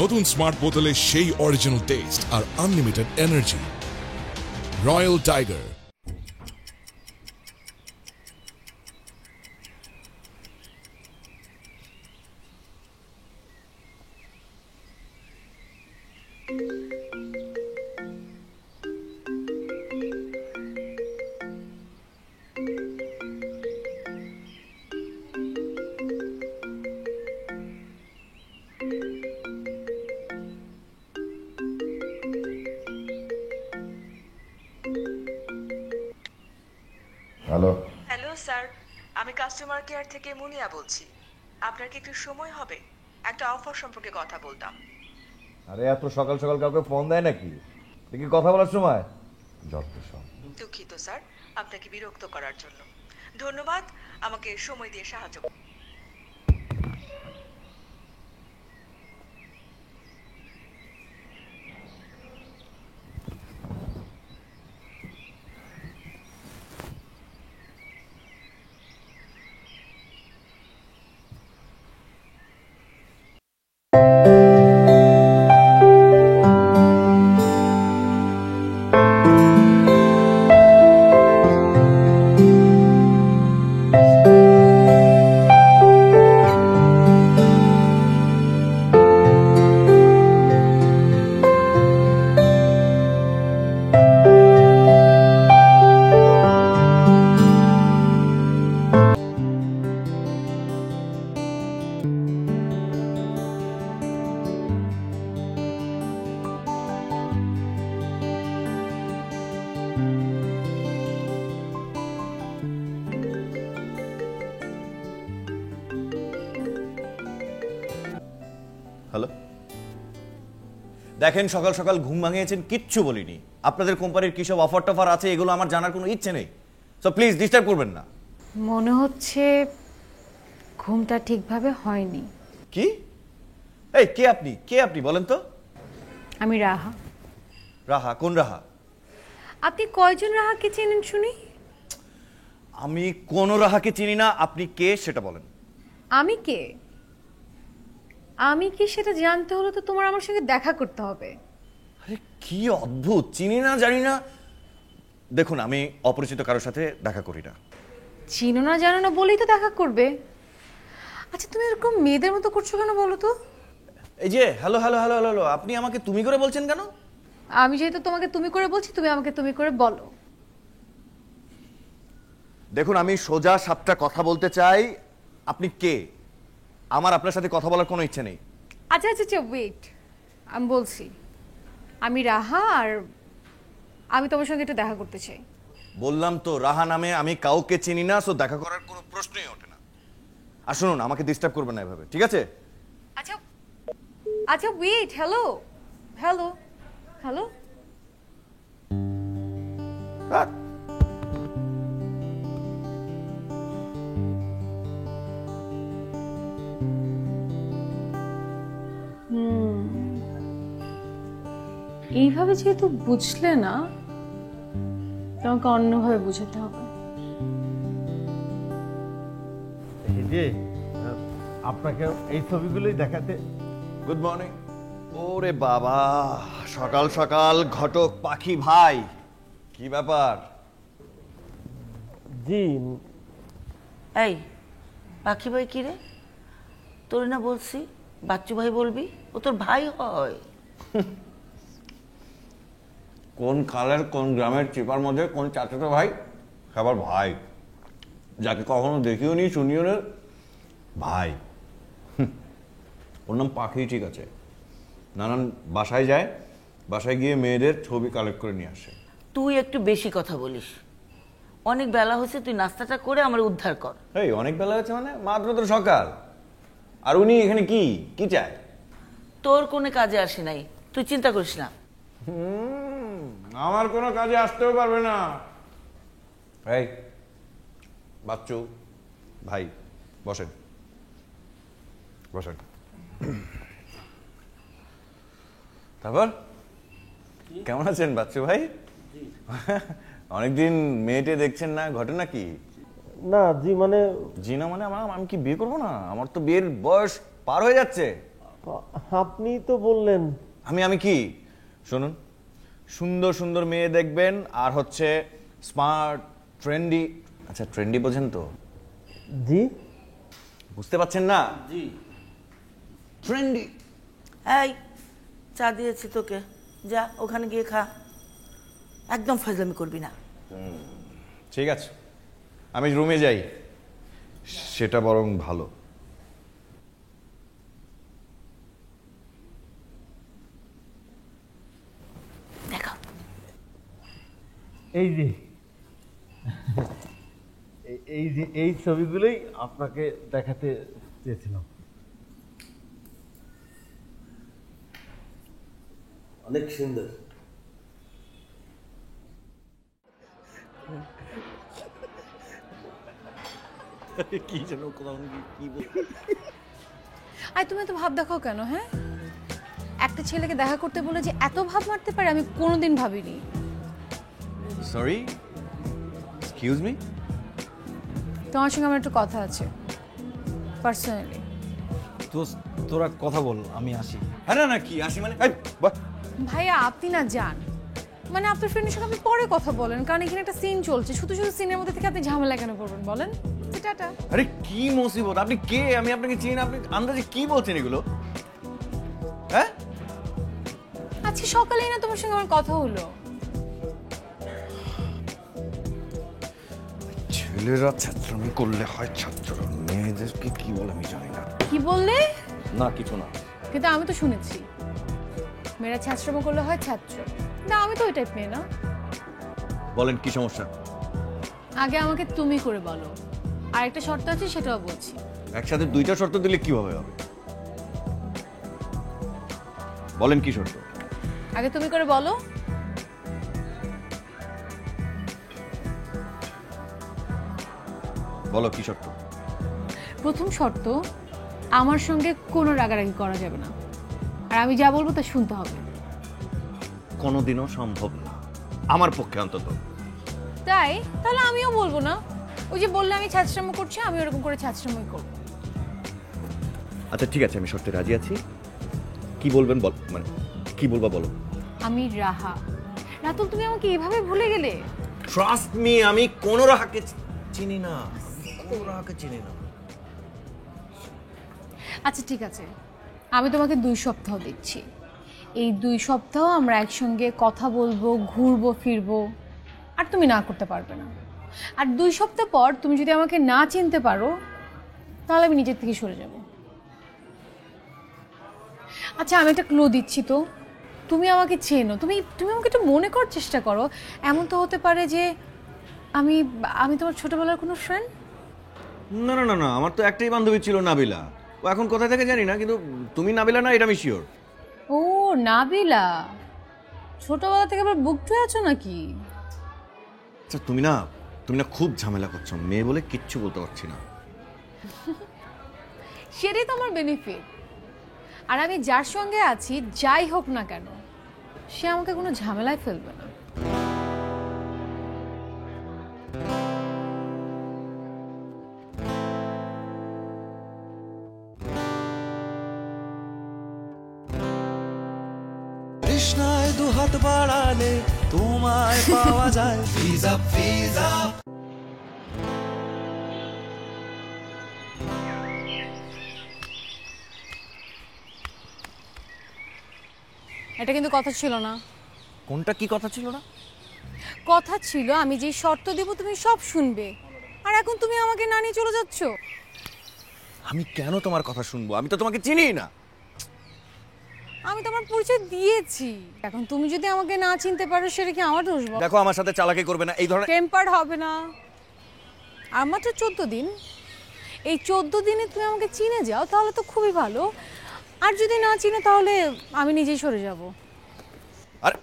নতুন স্মার্ট বোতলে সেই অরিজিনাল টেস্ট আর unlimited energy. Royal Tiger. Hello hello sir, আমি কাস্টমার কেয়ার থেকে মুনিয়া বলছি। আপনার কি একটু সময় হবে? একটা অফার সম্পর্কে কথা বলতাম। আরে এত সকাল সকাল কাউকে ফোন দেয় নাকি? দেখি কথা বলার সময় যত সব। দুঃখিত স্যার আপনাকে বিরক্ত করার জন্য। ধন্যবাদ আমাকে সময় দিয়ে সাহায্য। হ্যালো, দেখেন সকাল সকাল ঘুম ভাঙিয়েছেন, কিচ্ছু বলিনি। আপনাদের কোম্পানির কি সব অফার টফার আছে এগুলো আমার জানার কোনো ইচ্ছে নেই। সো প্লিজ ডিস্টার্ব করবেন না। মনে হচ্ছে ঘুমটা ঠিকভাবে হয়নি। কি? এই কে আপনি বলেন তো? আমি রাহা। রাহা? কোন রাহা? আপনি কয়জন রাহাকে চেনেন শুনি? আমি কোন রাহাকে চিনি না। আপনি কে সেটা বলেন। আমি কে? আমি কি সেটা জানতে হলে তো তোমার আমার সঙ্গে দেখা করতে হবে। আরে কি অদ্ভুত, চিনি না জানি না। দেখুন, আমি অপরিচিত কারোর সাথে দেখা করি না। চিনো না জানো না বলেই তো দেখা করবে। আচ্ছা তুমি এরকম মেয়েদের মতো করছো কেন বলো তো? এই যে হ্যালো হ্যালো হ্যালো হ্যালো, আপনি আমাকে তুমি করে বলছেন কেন? আমি যেহেতু তোমাকে তুমি করে বলছি, তুমি আমাকে তুমি করে বলো। দেখুন, আমি সোজা সাপটা কথা বলতে চাই। আপনি কে? আমার আপনার সাথে কথা বলার কোনো ইচ্ছে নেই। আচ্ছা আচ্ছা আচ্ছা ওয়েট, আমি বলছি। আমি রাহা, আর আমি তোমার সঙ্গে একটু দেখা করতে চাই। বললাম তো রাহা নামে আমি কাউকে চিনি না, সো দেখা করার কোনো প্রশ্নই ওঠে না। আর শুনুন, আমাকে ডিস্টার্ব করবেন না এভাবে, ঠিক আছে? আচ্ছা আচ্ছা ওয়েট, হ্যালো হ্যালো হ্যালো। এইভাবে যেহেতু বুঝলে না, তোমাকে অন্যভাবে বুঝাতে হবে। এই যে আপনাকে এই ছবিগুলোই দেখাতে। Good morning. ওরে বাবা, সকাল সকাল ঘটক পাখি ভাই, কি ব্যাপার? জি। এই পাখি ভাই কি রে? তোর না বলছি বাচ্চু ভাই বলবি, ও তোর ভাই হয়। কোন কালের কোন গ্রামের চিপার মধ্যে কোন চাচাতো ভাই, আবার ভাই, যাকে কখনো দেখিও নি শুনিও না, ভাই। ওর নাম পাখি, ঠিক আছে। নানান বাসায় যায়, বাসায় গিয়ে মেয়েদের ছবি কালেক্ট করে নিয়ে আসে। তুই একটু বেশি কথা বলিস। অনেক বেলা হয়েছে, তুই নাস্তাটা করে আমার উদ্ধার কর। এই অনেক বেলা হয়েছে মানে? মাত্র তো সকাল। আর উনি এখানে কি কি চায়? তোর কোনো কাজে আসে নাই, তুই চিন্তা করিস না। আমার কোনো কাজে আসতেও পারবে না। এই বাচ্চু ভাই, বসেন বসেন। তারপর কেমন আছেন বাচ্চু ভাই? অনেকদিন মেয়েটে দেখছেন না, ঘটনা কি? না জি, মানে জি না মানে? আমি কি বিয়ে করবো না? আমার তো বিয়ের বয়স পার হয়ে যাচ্ছে। আপনি তো বললেন। আমি কি শুনুন, সুন্দর সুন্দর মেয়ে দেখবেন, আর হচ্ছে স্মার্ট ট্রেন্ডি। আচ্ছা, ট্রেন্ডি বোঝেন তো? জি। বুঝতে পারছেন না? জি, ট্রেন্ডি। এই চা দিয়েছি তোকে, যা ওখানে গিয়ে খা, একদম ফাজলামি করবি না। ঠিক আছে, আমি রুমে যাই, সেটা বরং ভালো। দেখো এই যে এই ছবিগুলোই আপনাকে দেখাতে চেয়েছিলাম। অনেক সুন্দর। কি যেন কি আর তুমি এত ভাব দেখাও কেন? হ্যাঁ, একটা ছেলেকে দেখা করতে বলে যে এত ভাব মারতে পারে আমি কোনোদিন ভাবিনি। Sorry, excuse me. তোমার সঙ্গে আমার একটু কথা আছে পার্সোনালি। তোরা কথা বল, আমি আসি। হ্যাঁ, না না, কি আসি মানে? এই, বাহ। ভাইয়া আপনি না যান, মানে আপনার ফ্রেন্ডের সঙ্গে আপনি পরে কথা বলেন, কারণ এখানে একটা সিন চলছে, শুধু শুধু সিনের মধ্যে থেকে আপনি ঝামেলা কেন করবেন বলেন? টাটা। আরে কি মুসিবত, আপনি কে? আমি আপনাকে চিনি না, আপনি আন্দাজে কি বলছেন এগুলো? হ্যাঁ, আজকে সকালেই না তোমার সঙ্গে আমার কথা হলো। ছেলেরা ছাত্রামি করলে হয় ছাত্র, মেয়েদেরকে কি বলে আমি জানি না। কি বললে? না কিছু না। কিন্তু আমি তো শুনেছি মেয়েরা ছাত্রমো করলে হয় ছাত্র, না আমি তো ওই টাইপ মেয়ে না। বলেন কি সমস্যা? আগে আমাকে তুমি করে বলো, আর একটা শর্ত আছে সেটাও বলছি। একসাথে দুইটা শর্ত দিলে কিভাবে হবে? বলেন কি শর্ত? আগে তুমি করে বলো। বলো কি শর্ত? প্রথম শর্ত, আমার সঙ্গে কোনো রাগারাগি করা যাবে না, আর আমি যা বলবো তা শুনতে হবে। কোনোদিনও সম্ভব না আমার পক্ষে অন্তত। তাই? তাহলে আমিও বলবো না। ওই যে বললে আমি ছাত্রামো করছি, আমি ওরকম করে ছাত্রামোই করবো। আচ্ছা ঠিক আছে, আমি শর্তে রাজি আছি। কি বলবেন বল, মানে কি বলবা বলো। আমি রাহা। রাতুল, তুমি আমাকে এভাবে ভুলে গেলে? ট্রাস্ট মি, আমি কোন রাহাকে চিনি না, কোন রাহাকে চিনি না। আচ্ছা ঠিক আছে, আমি তোমাকে 2 সপ্তাহ দিচ্ছি। এই 2 সপ্তাহ আমরা একসঙ্গে কথা বলবো, ঘুরবো ফিরবো, আর তুমি না করতে পারবে না। আর 2 সপ্তাহ পর তুমি যদি আমাকে না চিনতে পারো, তাহলে আমি নিজের থেকে সরে যাব। আচ্ছা আমি একটা ক্লু দিচ্ছি তো, তুমি আমাকে চেনো, তুমি আমাকে একটু মনে করার চেষ্টা করো। এমন তো হতে পারে যে আমি আমি তোমার ছোটবেলার কোনো ফ্রেন্ড। না না না না, আমার তো একটাই বান্ধবী ছিল, নাবিলা। ও এখন কোথায় থাকে জানি না, কিন্তু তুমি নাবিলা না, এটা আমি শিওর। ও নাবিলা, ছোটবেলা থেকে আবার বুক টুয়ে আছো নাকি? আচ্ছা তুমি না খুব ঝামেলা করছো, মেয়ে বলে কিচ্ছু বলতে পারছি না। সেটাই তো আমার বেনিফিট। আর আমি যার সঙ্গে আছি, যাই হোক না কেন, সে আমাকে কোনো ঝামেলায় ফেলবে না। কৃষ্ণায় দুহাত বাড়ালে তোমায় পাওয়া যায়। ভিজা ভিজা এটা কিন্তু কথা ছিল না। কোনটা কি কথা ছিল না? কথা ছিল আমি যে শর্ত দেব তুমি সব শুনবে, আর এখন তুমি আমাকে না নিয়ে চলে যাচ্ছ। আমি কেন তোমার কথা শুনবো? আমি তো তোমাকে চিনি না। আমি তোমার পরিচয় দিয়েছি, এখন তুমি যদি আমাকে না চিনতে পারো সেটা কি আমার দোষ? দেখো, আমার সাথে চালাকি করবে না, এই ধরনের টেম্পার হবে না। আর মাত্র 14 দিন, এই 14 দিনে তুমি আমাকে চিনে যাও তাহলে তো খুবই ভালো, আর যদি না চিনে তাহলে আমি নিজেই সরে যাব। আরে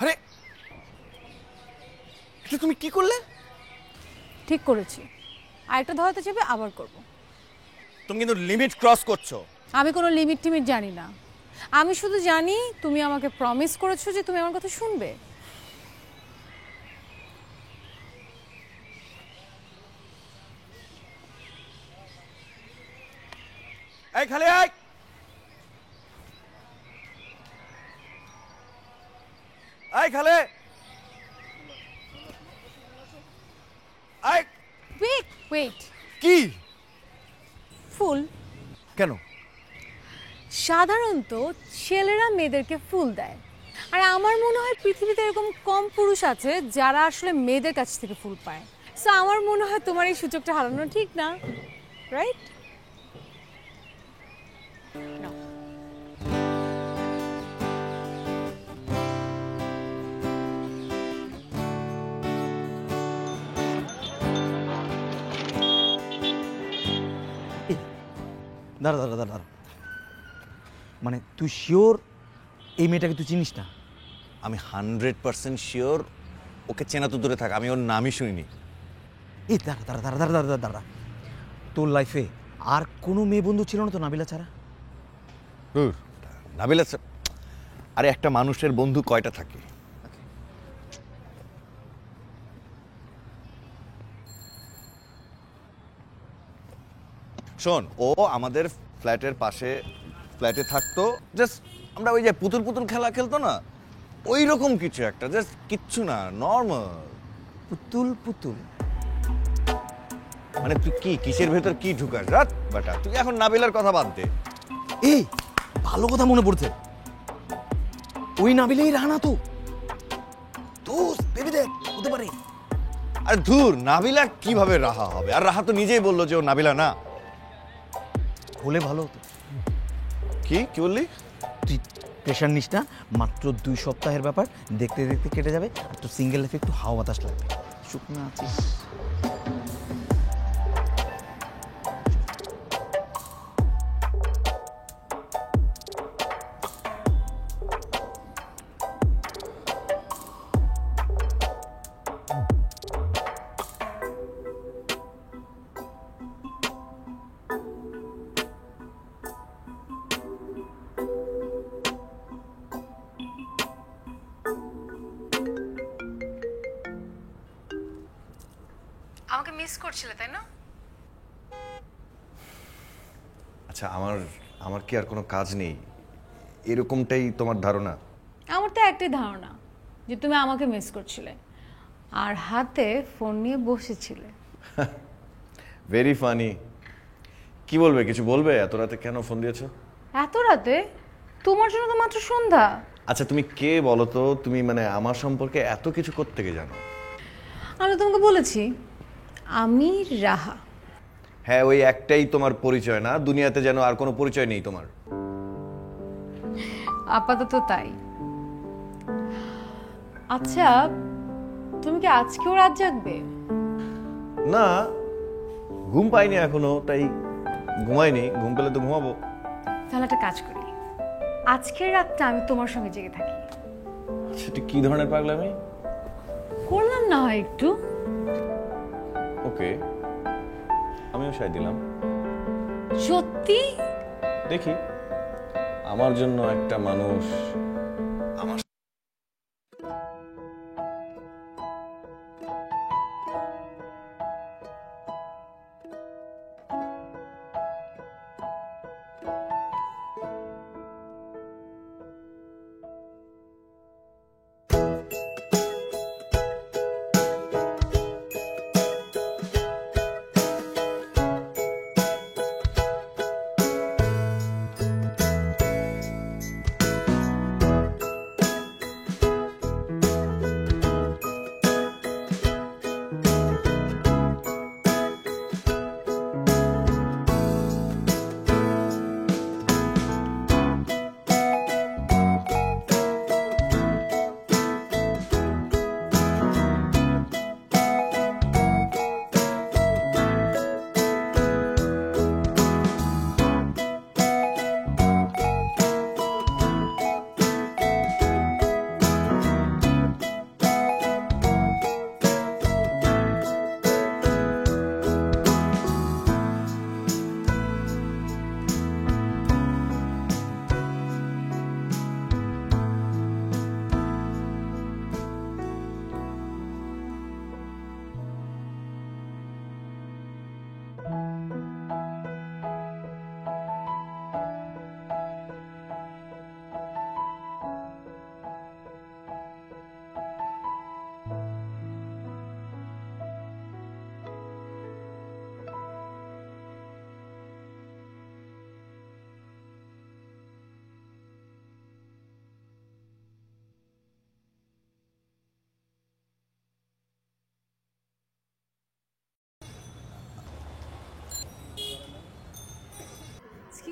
আরে, এটা তুমি কি করলে? ঠিক করেছি, আরেকটা ধরাতে যাবে আবার করব। তুমি কিন্তু লিমিট ক্রস করছো। আমি কোনো লিমিট টিমিট জানি না, আমি শুধু জানি তুমি আমাকে প্রমিস করেছো যে তুমি আমার কথা শুনবে। এই খালি আয়। এই খালে আয়। ওয়েট ওয়েট, কি? ফুল? কেন? সাধারণত ছেলেরা মেয়েদেরকে ফুল দেয়, আর আমার মনে হয় পৃথিবীতে এরকম কম পুরুষ আছে যারা আসলে মেয়েদের কাছ থেকে ফুল পায়। সো আমার মনে হয় তোমার এই সুযোগটা হারানো ঠিক না, রাইট? দাঁড়া দাঁড়া দাঁড়া দাঁড়া, মানে তুই শিওর এই মেয়েটাকে তুই চিনিস না? আমি 100% শিওর। ওকে চেনা তো দূরে থাক, আমি ওর নামই শুনিনি। এই দাঁড়া দাঁড়া দাঁড়া দাঁড়া দাঁড়া দাঁড়া, তোর লাইফে আর কোনো মেয়ে বন্ধু ছিল না তো নাবিলা ছাড়া? নাবিলা স্যার, আরে একটা মানুষের বন্ধু কয়টা থাকে? শোন, ও আমাদের ফ্ল্যাটের পাশে ফ্ল্যাটে থাকতো। জাস্ট আমরা ওই যে পুতুল পুতুল খেলা খেলতো না, ওই রকম কিছু একটা, জাস্ট কিচ্ছু না, নর্মাল। পুতুল পুতুল মানে তুই কি কিসের ভেতর কি ঢুকাস রাত বাটা? তুই এখন নাবিলার কথা বাদ দে। এই ভালো কথা মনে পড়ছে, ওই নাবিলেই রানা তো ভেবে দেখ, হতে পারে। আরে ধুর, নাবিলা কিভাবে রাহা হবে? আর রাহা তো নিজেই বললো যে ও নাবিলা না। হলে ভালো হতো। কি কি বললি? তুই প্রেশার নিস না, মাত্র 2 সপ্তাহের ব্যাপার, দেখতে দেখতে কেটে যাবে। আর তোর সিঙ্গেল লাইফে একটু হাওয়া বাতাস লাগবে, শুকনো আছিস। আমাকে মিস করছিলে তাই না? আচ্ছা, আমার কি আর কোনো কাজ নেই, এরকমটাই তোমার ধারণা? আমার তো একটাই ধারণা যে তুমি আমাকে মিস করছিলে আর হাতে ফোন নিয়ে বসেছিলে। Very funny. কি বলবে? কিছু বলবে? এত রাতে কেন ফোন দিয়েছো? এত রাতে? তোমার জন্য তো মাত্র সন্ধ্যা। আচ্ছা তুমি কে বলো তো? তুমি মানে আমার সম্পর্কে এত কিছু কোত্থেকে জানো? আমি তোমাকে বলেছি আমি রাহা। হ্যাঁ, ওই একটাই তোমার পরিচয় না? দুনিয়াতে যেন আর কোনো পরিচয় নেই তোমার? আপাতত তাই। আচ্ছা, তুমি কি আজকেও রাত জাগবে? না, ঘুম পাইনি এখনো, তাই ঘুমাইনি। ঘুম পেলে তো ঘুমাবো। তাহলে একটা কাজ করি, আজকের রাতটা আমি তোমার সঙ্গে জেগে থাকি। সেটা কি ধরনের পাগলামি? করলাম না হয় একটু। ওকে, আমিও সাই দিলাম। সত্যি? দেখি, আমার জন্য একটা মানুষ আমার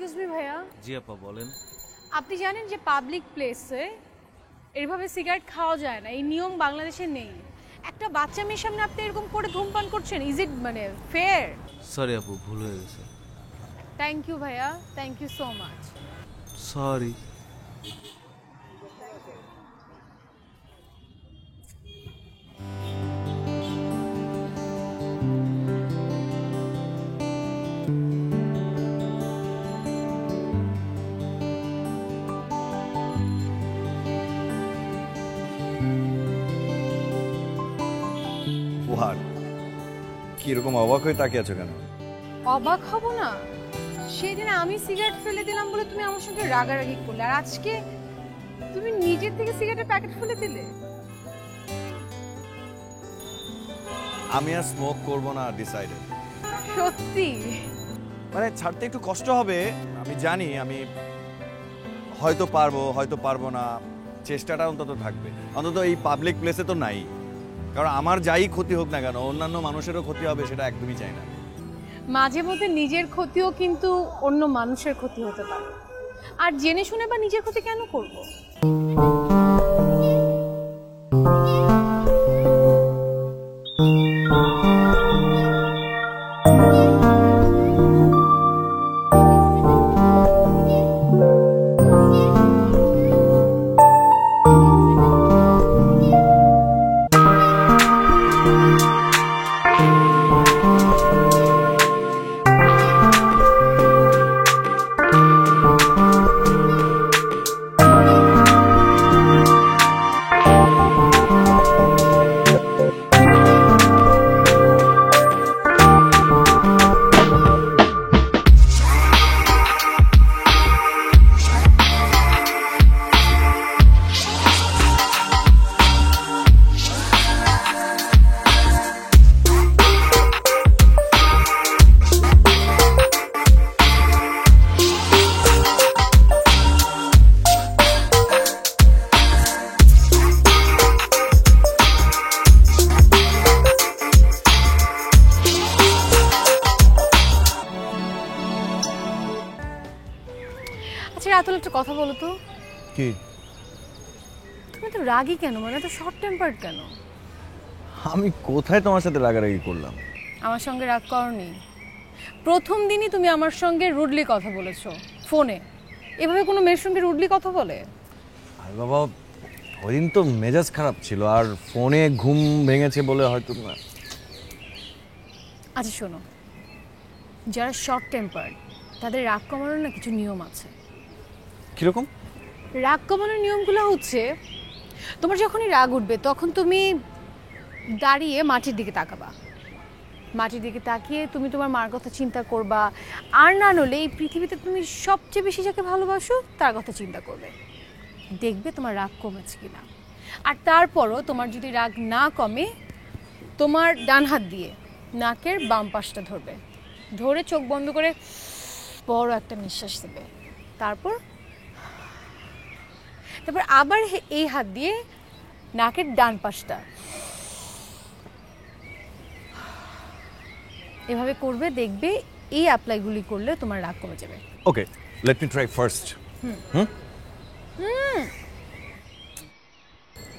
এক্সকিউজ মি ভাইয়া, জি আপা বলেন। আপনি জানেন যে পাবলিক প্লেসে এভাবে সিগারেট খাওয়া যায় না, এই নিয়ম বাংলাদেশে নেই। একটা বাচ্চা মেয়ের সামনে আপনি এরকম করে ধূমপান করছেন, ইজ ইট মানে ফেয়ার? সরি আপু, ভুল হয়ে গেছে। থ্যাংক ইউ ভাইয়া, thank you so much. Sorry. ওয়ার কিরকম অবাক হয়ে তাকিয়ে আছো কেন? অবাক হব না? সেদিন আমি সিগারেট ফেলে দিলাম বলে তুমি আমার সঙ্গে রাগারাগি করলে, আর আজকে তুমি নিজের থেকে সিগারেটের প্যাকেট ফেলে দিলে। আমি আর স্মোক করব না ডিসাইডেড। সত্যি? মানে ছাড়তে একটু কষ্ট হবে, আমি জানি। আমি হয়তো পারবো, হয়তো পারবো না, চেষ্টাটা অন্তত থাকবে। অন্তত এই পাবলিক প্লেসে তো নাই, কারণ আমার যাই ক্ষতি হোক না কেন অন্যান্য মানুষেরও ক্ষতি হবে, সেটা একদমই চাই না। মাঝে মধ্যে নিজের ক্ষতিও কিন্তু অন্য মানুষের ক্ষতি হতে পারে, আর জেনে শুনে বা নিজের ক্ষতি কেন করব? আচ্ছা রাতুল, একটা কথা বলো তো, কি? তুমি তো রাগী কেন, মানে তো শর্ট টেম্পার্ড কেন? আমি কোথায় তোমার সাথে রাগারাগি করলাম? আমার সঙ্গে রাগ করনি। প্রথম দিনই তুমি আমার সঙ্গে রুডলি কথা বলেছো ফোনে। এভাবে কোনো মেয়ের সঙ্গে রুডলি কথা বলে? আর বাবা, ওই দিন তো মেজাজ খারাপ ছিল, আর ফোনে ঘুম ভেঙেছে বলে হয়তো না। আচ্ছা শোনো, যারা শর্ট টেম্পার্ড তাদের রাগ কমানোর না কিছু নিয়ম আছে। কিরকম? রাগ কমানোর নিয়মগুলো হচ্ছে, তোমার যখনই রাগ উঠবে তখন তুমি দাঁড়িয়ে মাটির দিকে তাকাবা। মাটির দিকে তাকিয়ে তুমি তোমার মার কথা চিন্তা করবা, আর না নলে এই পৃথিবীতে তুমি সবচেয়ে বেশি যাকে ভালোবাসো তার কথা চিন্তা করবে। দেখবে তোমার রাগ কমেছে কিনা। আর তারপরও তোমার যদি রাগ না কমে, তোমার ডান হাত দিয়ে নাকের বাম পাশটা ধরবে, ধরে চোখ বন্ধ করে বড় একটা নিঃশ্বাস দেবে। তারপর আবার এই হাত দিয়ে নাকের ডান পাশটা এভাবে করবে। দেখবে এই অ্যাপ্লাইগুলি করলে তোমার রাগ কমে যাবে। ওকে, লেট মি ট্রাই ফার্স্ট।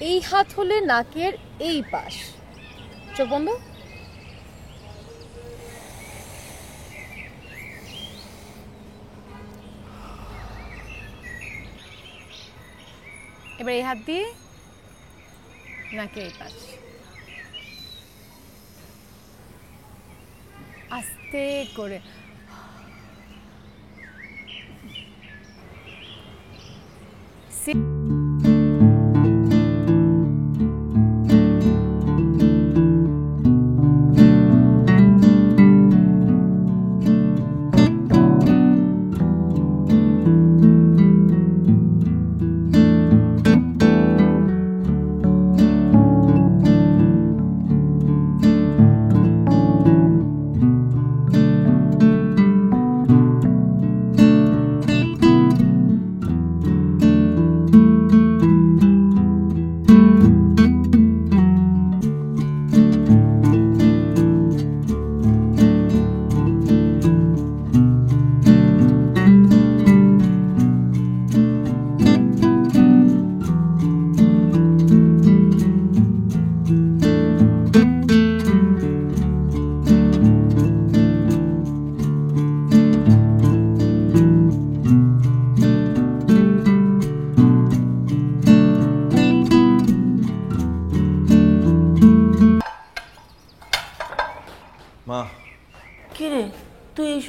এই হাত হলে নাকের এই পাশ, চোখ বন্ধ। এবার এই হাত দিয়ে নাকের এই পাশ, আস্তে করে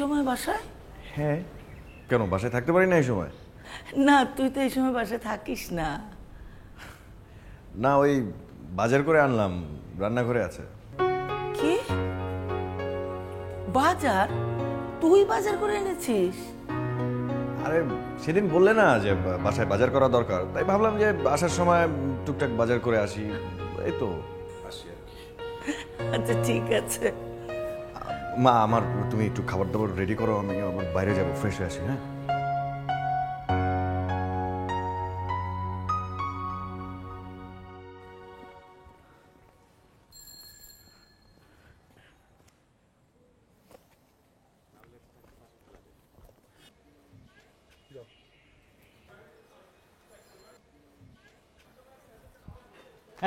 সময় বাসায়? হ্যাঁ, কেন বাসায় থাকতে পারি না এই সময়? না, তুই তো এই সময় বাসায় থাকিস না। না, ওই বাজার করে আনলাম, রান্নাঘরে আছে। কি বাজার? তুই বাজার করে এনেছিস? আরে সেদিন বললে না যে বাসায় বাজার করা দরকার, তাই ভাবলাম যে আসার সময় টুকটাক বাজার করে আসি, এই তো আসি আর কি। আচ্ছা ঠিক আছে। মা, আমার তুমি একটু খাবার দাবার রেডি করো, আমি আবার বাইরে যাবো, ফ্রেশ হয়ে আসি। হ্যাঁ,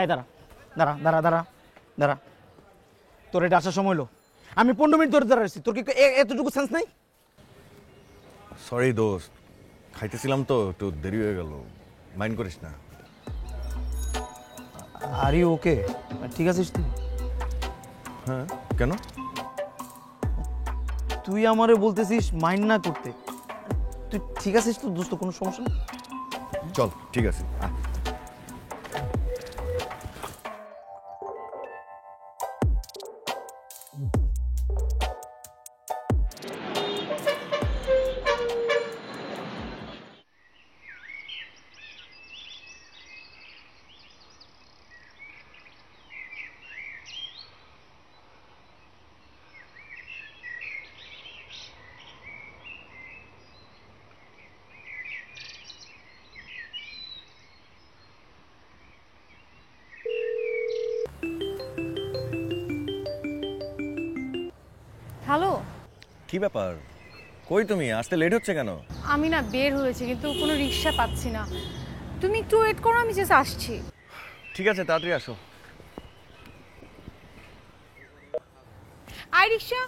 এই দাঁড়া দাঁড়া দাঁড়া দাঁড়া দাঁড়া, তোর এটা আসার সময় হলো, আমি 15 মিনিট ধরে দাঁড়াচ্ছি, তোর কি এতটুকু সেন্স নাই? সরি দোস্ত, খাইতেছিলাম তো একটু দেরি হয়ে গেল, মাইন্ড করিস না। Are you okay? ঠিক আছিস তুই? হ্যাঁ, কেন? তুই আমারে বলতেছিস মাইন্ড না করতে, তুই ঠিক আছিস তো দোস্ত? কোনো সমস্যা নেই? চল, ঠিক আছে। হ্যালো, কি ব্যাপার, কই তুমি? আসতে লেট হচ্ছে কেন? আমি না বের হয়েছি কিন্তু কোনো রিক্সা পাচ্ছি না। তুমি একটু ওয়েট করো, আমি জাস্ট আসছি। ঠিক আছে, তাড়াতাড়ি আসো। আই রিক্সা।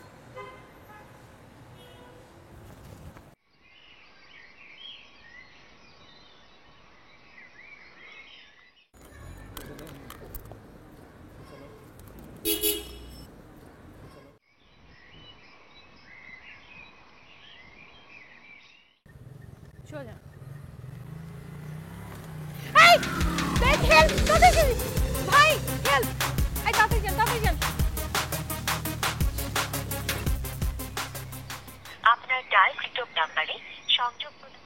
সোজা। এই দেখ, হেল্প! তাড়াতাড়ি ভাই, হেল্প! এই তাড়াতাড়ি যান, তাড়াতাড়ি যান। আপনার ডায়ালকৃত নাম্বারে সংযোগ করুন।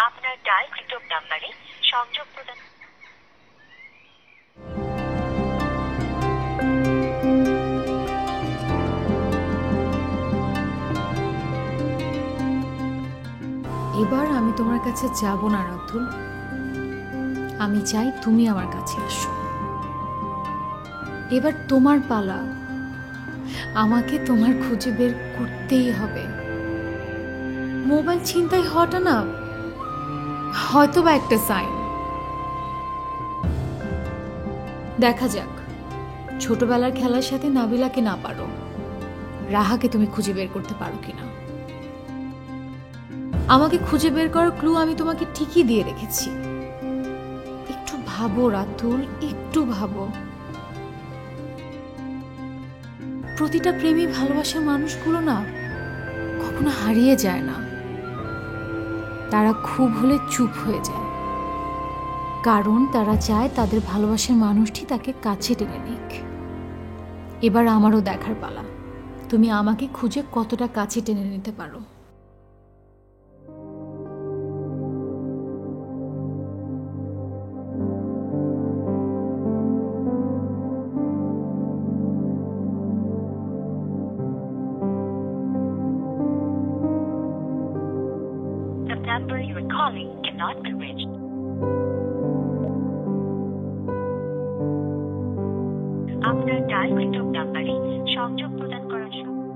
আপনার ডায়ালকৃত নাম্বারে সংযোগ প্রদান। এবার আমি তোমার কাছে যাব না রাতুল, আমি চাই তুমি আমার কাছে আসো। এবার তোমার পালা, আমাকে তোমার খুঁজে বের করতেই হবে। মোবাইল ছিনতাই হওয়াটা না হয়তো বা একটা সাইন। দেখা যাক ছোটবেলার খেলার সাথে নাবিলাকে না পারো, রাহাকে তুমি খুঁজে বের করতে পারো কিনা। আমাকে খুঁজে বের করার ক্লু আমি তোমাকে ঠিকই দিয়ে রেখেছি। একটু ভাবো রাতুল, একটু ভাবো। প্রতিটা প্রেমী ভালোবাসার মানুষগুলো না কখনো হারিয়ে যায় না, তারা খুব হলে চুপ হয়ে যায়, কারণ তারা চায় তাদের ভালোবাসার মানুষটি তাকে কাছে টেনে নিক। এবার আমারও দেখার পালা, তুমি আমাকে খুঁজে কতটা কাছে টেনে নিতে পারো। The number you are calling cannot be reached. আপনার ডায়ালকৃত নাম্বারে সংযোগ প্রদান করার সময়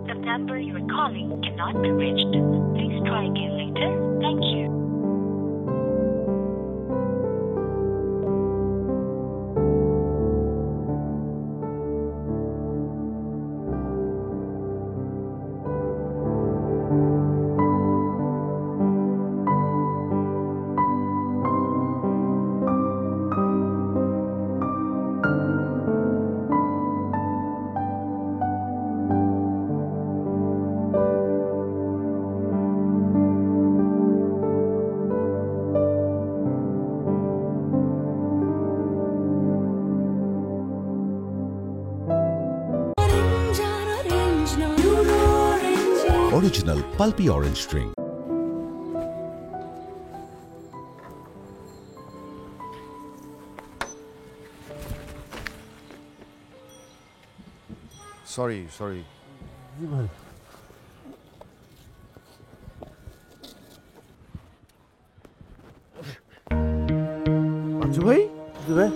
The number you are calling cannot be reached. Please try again later. Thank you. original pulpy orange drink. Sorry ji ভাই। বাচ্চু ভাই, জি ভাই।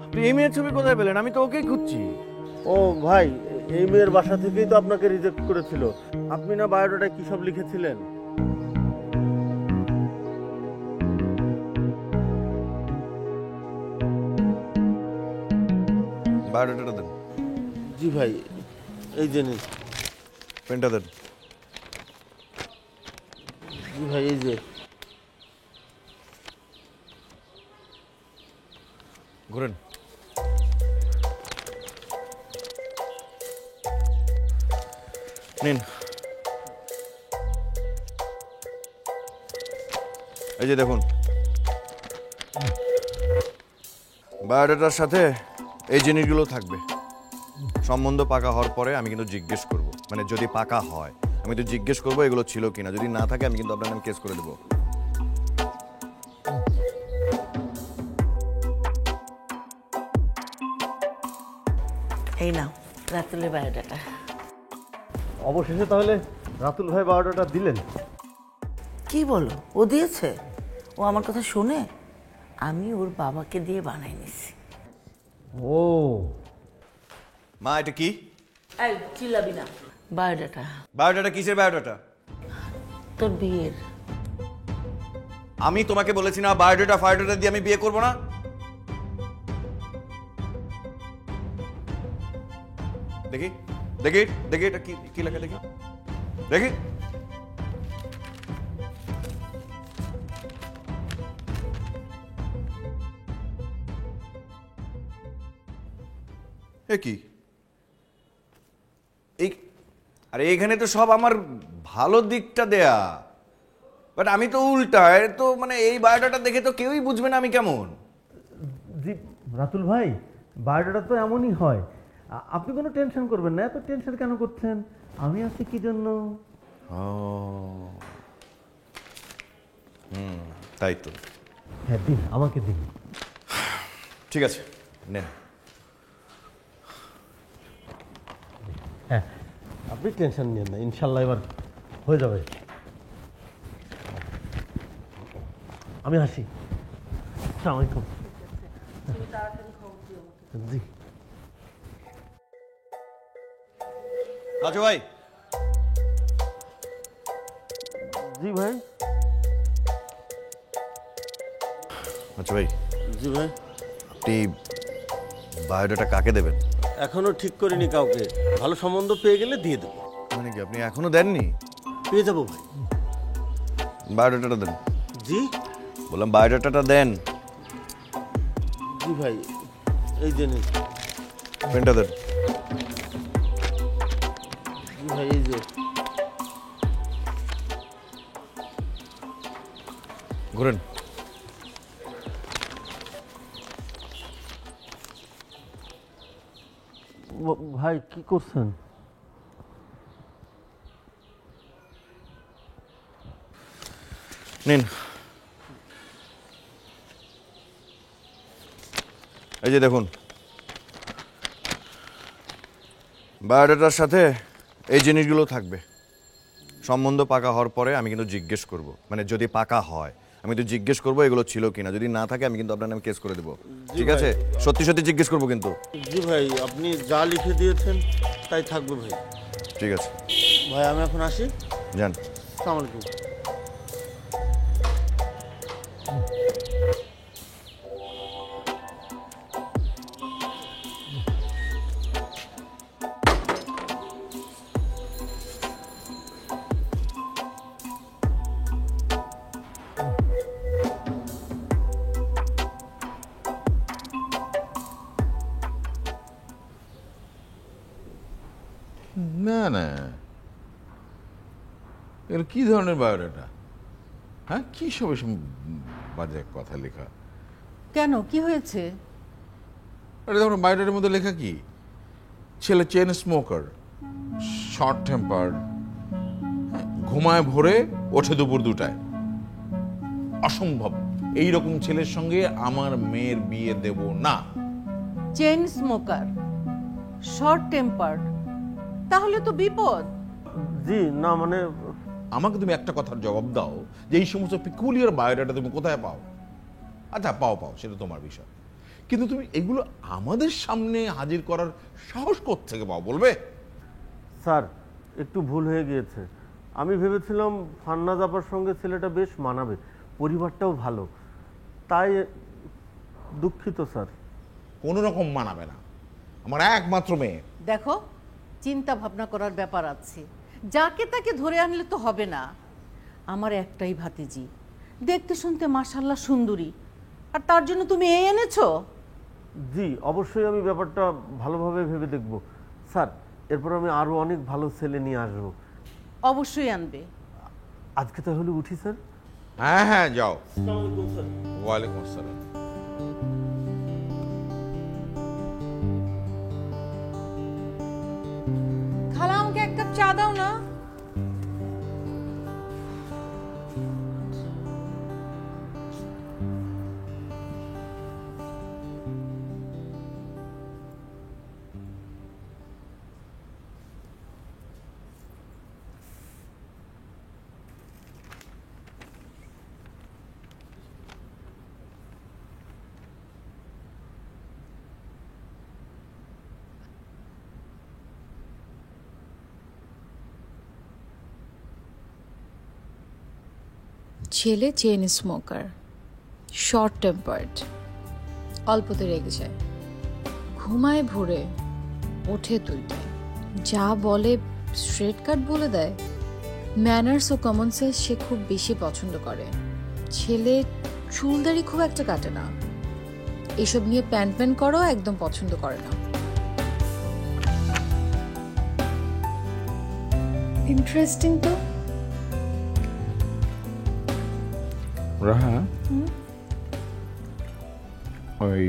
আপনি এই মেয়ের ছবি কোথায় পেলেন? আমি তো ওকেই খুঁজছি। ও ভাই, এই মেয়ের বাসা থেকেই তো আপনাকে রিজেক্ট করেছিল। আপনি না বায়োডাটায় কি সব লিখেছিলেন? বায়োডাটাটা দেন। জি ভাই, এই যে নিন। পেনটা দেন। জি ভাই, এই যে। ঘুরেন। নিন, এই যে দেখুন, বায়োডাটার সাথে এই জিনিসগুলো থাকবে। সম্বন্ধ পাকা হওয়ার পরে আমি কিন্তু জিজ্ঞেস করব, মানে যদি পাকা হয় আমি তো জিজ্ঞেস করবো এগুলো ছিল কিনা। যদি না থাকে আমি কিন্তু আপনার নামে কেস করে দেবো। এই নাও রাতুলের বায়োডাটা। অবশেষে তাহলে রাতুল ভাই বায়োডাটা দিলেন? কি বলো, ও দিয়েছে? ও আমার কথা শুনে? আমি ওর বাবাকে দিয়ে বানাই নিছি। ও মা, এটা কি? এই চিল্লাবি না। বায়োডাটা। বায়োডাটা কিসের বায়োডাটা? তোর বিয়ের। আমি তোমাকে বলেছি না বায়োডাটা ফায়োডাটা দিয়ে আমি বিয়ে করব না। দেখি দেখি দেখি, এটা কি কি লেখা? দেখি দেখি। এ কি? এই আরে এইখানে তো সব আমার ভালো দিকটা দেয়া, বাট আমি তো উল্টা। এর তো মানে এই বায়োডাটা দেখে তো কেউই বুঝবে না আমি কেমন। জি রাতুল ভাই, বায়োডাটা তো এমনই হয়। আপনি কোনো টেনশন করবেন না। এত টেনশন কেন করছেন? আমি আছি কি জন্য? তাই তো। হ্যাঁ দিন, আমাকে দিন। ঠিক আছে, নেন। হ্যাঁ, আপনি টেনশন নিয়েন না, ইনশাল্লাহ এবার হয়ে যাবে। আমি আসি। আসসালামু আলাইকুম। জি রাজু ভাই। জি ভাই। আচ্ছা ভাই, জি ভাই। আপনি বায়োডাটা কাকে দেবেন? এখনো ঠিক করিনি কাউকে। ভালো সম্বন্ধ পেয়ে গেলে দিয়ে দেবো। মানে কি আপনি এখনো দেননি? পেয়ে যাবো ভাই। বায়োডাটাটা দেন। জি বললাম বায়োডাটাটা দেন। জি ভাই, এই যে নিন। পেনটা দেন। জি ভাই, এই যে। ঘুরেন। ভাই কি করছেন? নিন, এই যে দেখুন, বায়োডাটার সাথে এই জিনিসগুলো থাকবে। সম্বন্ধ পাকা হওয়ার পরে আমি কিন্তু জিজ্ঞেস করব, মানে যদি পাকা হয় আমি তো জিজ্ঞেস করবো এগুলো ছিল কিনা। যদি না থাকে আমি কিন্তু আপনার নামে কেস করে দেবো। ঠিক আছে? সত্যি সত্যি জিজ্ঞেস করবো কিন্তু। জি ভাই, আপনি যা লিখে দিয়েছেন তাই থাকবে ভাই। ঠিক আছে ভাই, আমি এখন আসি। যান। আসসালামু আলাইকুম। না না, এগুলো কি ধরনের বায়োডাটা? হ্যাঁ, কি সব এসব বাজে কথা লেখা? কেন, কি হয়েছে? আরে ধরো, বায়োডাটার মধ্যে লেখা কি? ছেলে চেন স্মোকার, শর্ট টেম্পার, ঘুমায় ভোরে, ওঠে দুপুর 2টায়। অসম্ভব। এইরকম ছেলের সঙ্গে আমার মেয়ের বিয়ে দেব না। চেইন স্মোকার, শর্ট টেম্পার্ড, তাহলে তো বিপদ। জি না মানে আমাকে তুমি একটা কথার জবাব দাও যে এই সমস্ত পিকুলিয়ার বায়োডাটা তুমি কোথায় পাও? আচ্ছা, পাও, সেটা তোমার বিষয়, কিন্তু তুমি এগুলো আমাদের সামনে হাজির করার সাহস কোত্থেকে পাও বলবে? স্যার একটু ভুল হয়ে গিয়েছে। আমি ভেবেছিলাম ফান্নাজ আপার সঙ্গে ছেলেটা বেশ মানাবে, পরিবারটাও ভালো, তাই দুঃখিত স্যার। কোনো রকম মানাবে না, আমার একমাত্র মেয়ে। দেখো, চিন্তা ভাবনা করার ব্যাপার আছে, যাকে তাকে ধরে আনলে তো হবে না। আমার একটাই ভাতিজি, দেখতে শুনতে মাশাআল্লাহ সুন্দরী, আর তার জন্য তুমি এই এনেছো? জি অবশ্যই, আমি ব্যাপারটা ভালোভাবে ভেবে দেখব স্যার। এরপর আমি আরও অনেক ভালো ছেলে নিয়ে আসবো। অবশ্যই আনবে। আজকে তাহলে উঠি স্যার। হ্যাঁ, যাও। ওয়ালাইকুম আসসালাম। খালা, আমাকে এক কাপ চা দাও না। ছেলে চেইন স্মোকার, শর্ট টেম্পার্ড, অল্পতে রেগে যায়, ঘুমায় ভোরে, ওঠে 2টায়, যা বলে স্ট্রেট কাট বলে দেয়। ম্যানার্স ও কমন সেন্স সে খুব বেশি পছন্দ করে। ছেলে চুলদারি খুব একটা কাটে না, এসব নিয়ে প্যান করো একদম পছন্দ করে না। ইন্টারেস্টিং তো। রাহা, ওই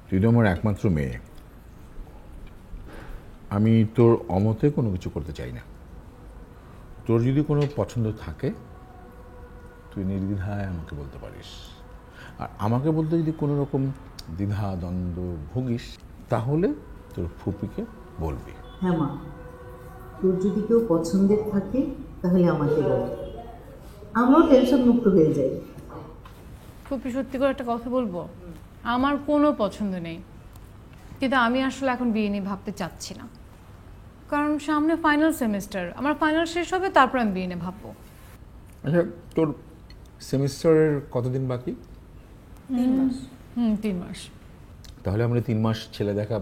তুই তো আমার একমাত্র মেয়ে, আমি তোর অমতে কোনো কিছু করতে চাই না। তোর যদি কোনো পছন্দ থাকে তুই নির্দ্বিধায় আমাকে বলতে পারিস, আর আমাকে বলতে যদি কোনো রকম দ্বিধা দ্বন্দ্ব ভুগিস তাহলে তোর ফুপিকে বলবি। হ্যাঁ মা, তোর যদি কেউ পছন্দের থাকে তাহলে আমাকে বল, আমরাও টেনশন মুক্ত হয়ে যাই। ফুপি, সত্যি করে একটা কথা বলবো, আমার কোনো পছন্দ নেই, কিন্তু আমি আসলে এখন বিয়ে নিয়ে ভাবতে চাচ্ছি না, কারণ সামনে ফাইনাল সেমিস্টার, আমার ফাইনাল শেষ হবে, তারপর আমি বিয়ে নিয়ে ভাববো। আচ্ছা, তোর সেমিস্টারের কতদিন বাকি? 3 মাস। 3 মাস। তাহলে আমরা 3 মাস ছেলে দেখা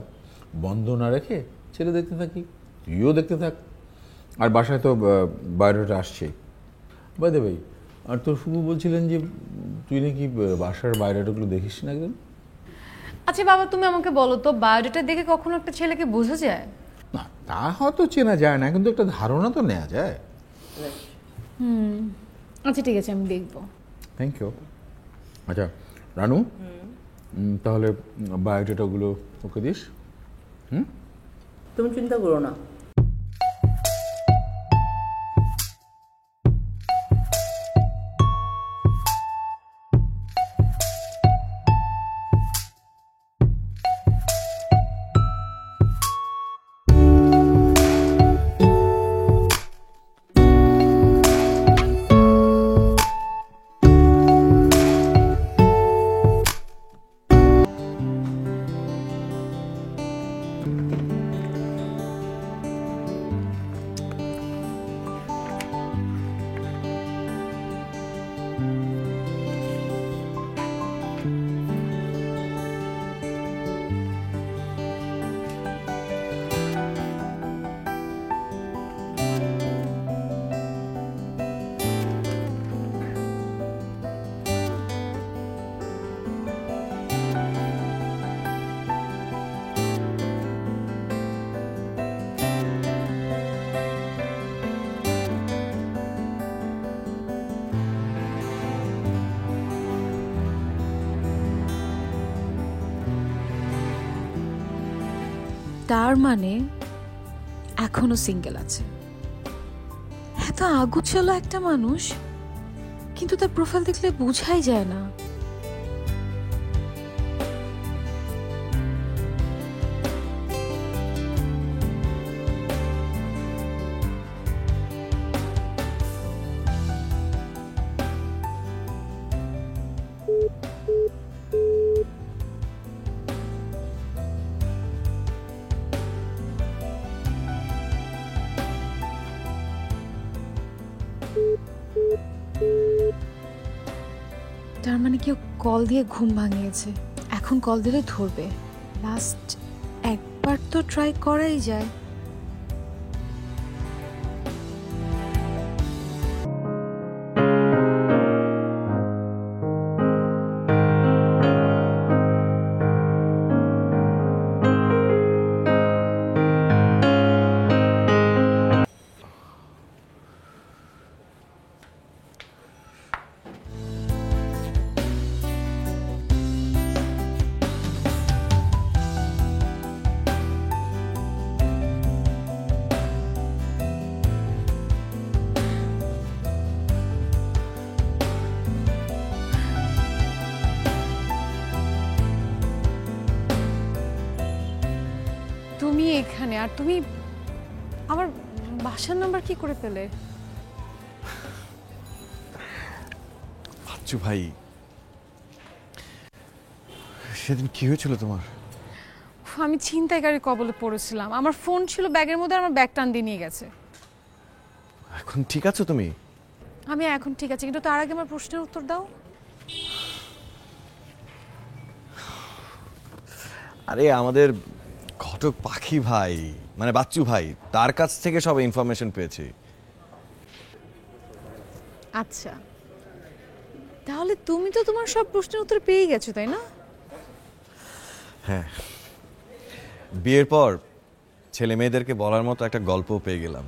বন্ধ না রেখে ছেলে দেখতে থাকি, তুইও দেখতে থাক, আর বাসায় তো বায়োডাটা আসছে। বাই দ্য ওয়ে, আর তোর ফুপু বলছিলেন যে তুই নাকি বাসার বায়োডাটাগুলো দেখিস না একদম। আচ্ছা বাবা, তুমি আমাকে বলো তো, বায়োডাটা দেখে কখনো একটা ছেলেকে বোঝা যায়? না, তা হয়তো চেনা যায় না, কিন্তু একটা ধারণা তো নেওয়া যায়। আচ্ছা ঠিক আছে, আমি দেখবো। Thank you. আচ্ছা রানু, তাহলে বায়োডাটাগুলো ওকে দিস। তুমি চিন্তা করো না। তার মানে এখনো সিঙ্গেল আছে। এত আগুচলো একটা মানুষ, কিন্তু তার প্রোফাইল দেখলে বোঝাই যায় না। তার মানে কেউ কল দিয়ে ঘুম ভাঙিয়েছে, এখন কল দিলে ধরবে। লাস্ট একবার তো ট্রাই করাই যায়। তুমি এখানে, আর তুমি আমার বাসার নাম্বার কি করে পেলে? বাচ্চু ভাই, সেদিন কি হয়েছিল তোমার? আমি ছিনতাইকারী কবলে পড়েছিলাম। আমার ফোন ছিল ব্যাগের মধ্যে, আমার ব্যাগ টান দিয়ে নিয়ে গেছে। এখন ঠিক আছো তুমি? আমি এখন ঠিক আছে, কিন্তু তার আগে আমার প্রশ্নের উত্তর দাও। আরে আমাদের ঘটক পাখি ভাই, মানে বাচ্চু ভাই, তার কাছ থেকে সব ইনফরমেশন পেয়েছি। আচ্ছা, তাহলে তুমি তো তোমার সব প্রশ্নের উত্তর পেয়ে গেছো, তাই না? হ্যাঁ, বিয়ের পর ছেলে মেয়েদেরকে বলার মতো একটা গল্প পেয়ে গেলাম।